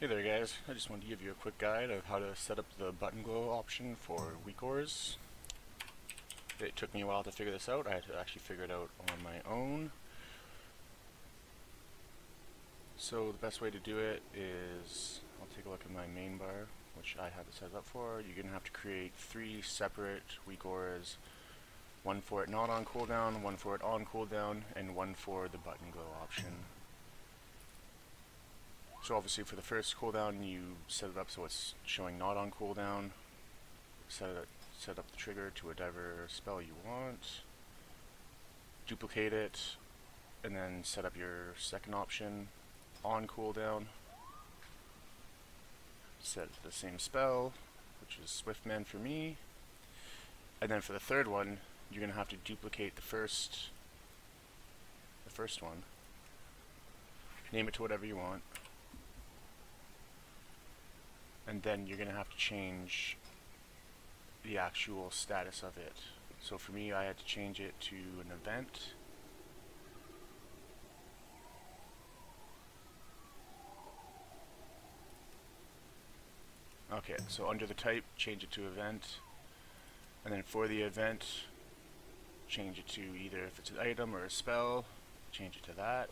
Hey there guys, I just wanted to give you a quick guide of how to set up the button glow option for WeakAuras. It took me a while to figure this out. I had to actually figure it out on my own. So the best way to do it is, I'll take a look at my main bar, which I have it set up for. You're going to have to create 3 separate WeakAuras. One for it not on cooldown, one for it on cooldown, and one for the button glow option. So obviously for the first cooldown you set it up so it's showing not on cooldown. Set up the trigger to whatever spell you want. Duplicate it, and then set up your second option on cooldown. Set the same spell, which is Swift Man for me. And then for the third one, you're going to have to duplicate the first one. Name it to whatever you want. And then you're going to have to change the actual status of it. So for me, I had to change it to an event. Okay, so under the type, change it to event. And then for the event, change it to either if it's an item or a spell, change it to that.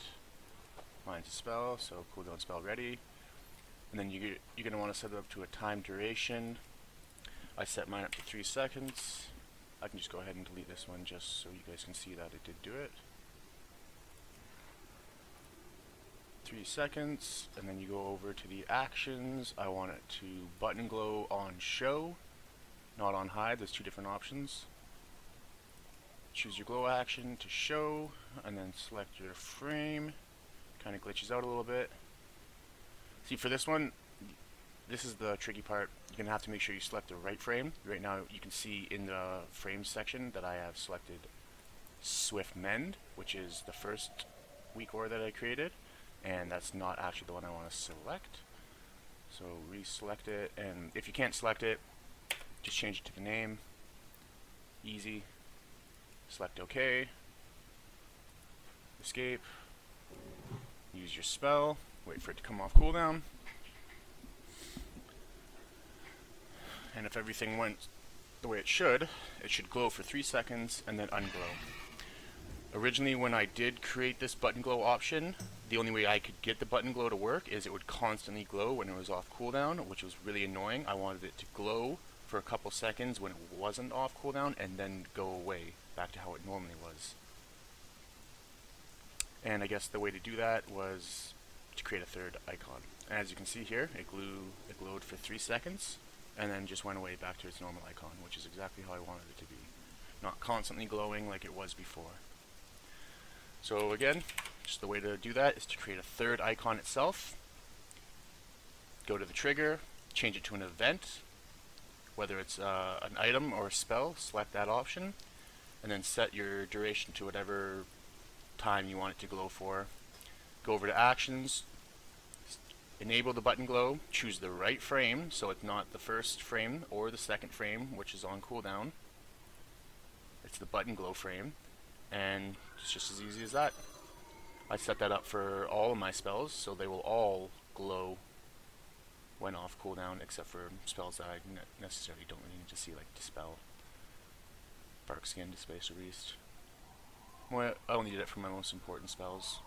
Mine's a spell, so cooldown spell ready. And then you're going to want to set it up to a time duration. I set mine up to 3 seconds. I can just go ahead and delete this one just so you guys can see that it did do it. 3 seconds, and then you go over to the actions. I want it to button glow on show, not on hide. There's 2 different options. Choose your glow action to show, and then select your frame. Kind of glitches out a little bit. See, for this one, this is the tricky part. You're going to have to make sure you select the right frame. Right now you can see in the frame section that I have selected Swift Mend, which is the first WeakAura that I created, and that's not actually the one I want to select. So reselect it, and if you can't select it, just change it to the name. Easy. Select OK. Escape. Use your spell. Wait for it to come off cooldown. And if everything went the way it should glow for 3 seconds and then unglow. Originally, when I did create this button glow option, the only way I could get the button glow to work is it would constantly glow when it was off cooldown, which was really annoying. I wanted it to glow for a couple seconds when it wasn't off cooldown and then go away back to how it normally was. And I guess the way to do that was to create a third icon. As you can see here, it glowed for 3 seconds and then just went away back to its normal icon, which is exactly how I wanted it to be. Not constantly glowing like it was before. So again, just the way to do that is to create a third icon itself. Go to the trigger, change it to an event, whether it's an item or a spell, select that option, and then set your duration to whatever time you want it to glow for. Go over to actions, enable the button glow, choose the right frame, so it's not the first frame or the second frame, which is on cooldown. It's the button glow frame, and it's just as easy as that. I set that up for all of my spells, so they will all glow when off cooldown, except for spells that I necessarily don't really need to see, like Dispel, Bark Skin, Displacer Beast. Well, I only did it for my most important spells.